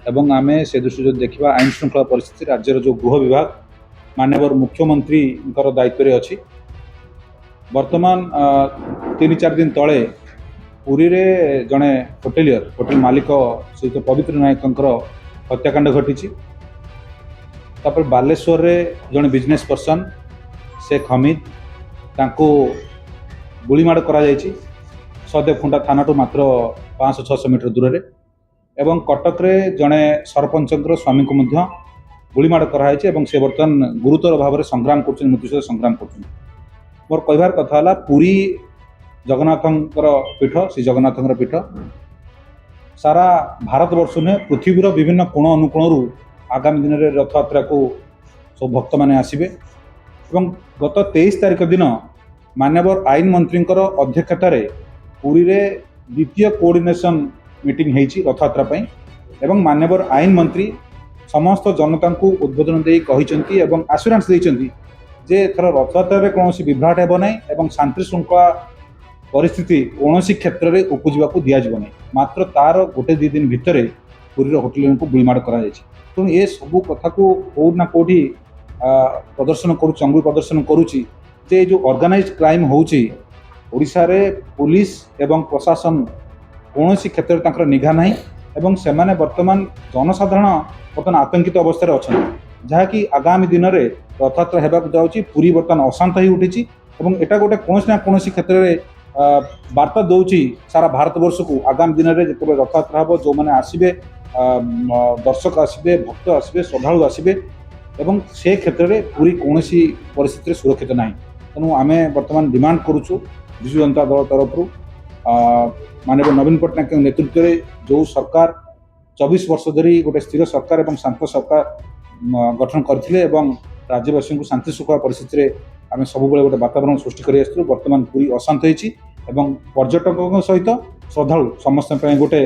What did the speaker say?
एवं आम से दृष्टि जो देखा आईन श्रृंखला परिस्थिति राज्यर जो गृह विभाग माननीय मुख्यमंत्री दायित्व अच्छी वर्तमान 3-4 दिन तले पुरी रे जड़े होटेल मालिक सहित पवित्र नायक हत्याकांड घटी बालेश्वर रे जड़े बिजनेस पर्सन शेख हमीद तांको गुलीमाड़ करा सदेवखुंटा थाना टू मात्र 500-600 मीटर दूर रे एवं कटक रे जड़े सरपंच स्वामी को गुलीमाड़ कराई से बर्तमान गुरुतर भाव में संग्राम कर मृत्यु सहित संग्राम कर मोर कहबार कथा है पुरी जगन्नाथंकर पीठ श्री जगन्नाथंकर पीठ सारा भारत वर्ष नुहे पृथ्वीर विभिन्न कोण अनुकोणु आगामी दिन में रथ यात्रा को सब भक्त मैंने आसबे। गत 23 तारिख दिन माननीय आईन मंत्री अध्यक्षतार पुरी रे द्वितीय कोऑर्डिनेशन मीटिंग होती रथ यात्रा एवं माननीय आईन मंत्री समस्त जनता को उद्बोधन दे कहते आश्योरेंस देते जे एथर रथ यात्रा कौन विभ्राट हो ना और शांति श्रृंखला परिस्थिति कौन क्षेत्र में उपजा दिज्व ना मात्र तार 1-2 दिन भितर पुरी होटेल को गुलीमाड़ कर तेणु ये सबू कथा को कौटना कौटी प्रदर्शन अंगुल प्रदर्शन करुच्ची जे जो ऑर्गेनाइज्ड क्राइम होउची ओडिशा रे पुलिस एवं प्रशासन कौन क्षेत्र में निघा ना एवं से माने वर्तमान जनसाधारण बर्तमान आतंकित अवस्था अच्छा जहाँकि आगामी दिन में रथ यात्रा होगा जाऊँगी पुरी बर्तमान अशांत हो उठी एटा गोटे कौन ना कौन क्षेत्र में वार्ता दौची सारा भारत वर्ष को आगामी दिन में जो रथ यात्रा हम जो मैंने आसबे दर्शक आसबे भक्त आसबे श्रद्धालु आसबे एवं से क्षेत्र में पूरी कौन परिस्थिति सुरक्षित ना तेणु आम बर्तमान डिमांड करुचु विजु जनता दल तरफ माननीय नवीन पट्टनायक नेतृत्व में जो सरकार 24 वर्ष धरी गोटे स्थिर सरकार और शांत सरकार गठन करते राज्यवासी को शांति श्रृंखला परिस्थिति आम सब गोटे वातावरण सृष्टि कर बर्तमान पूरी अशांत होती पर्यटकों सहित श्रद्धालु समस्त गोटे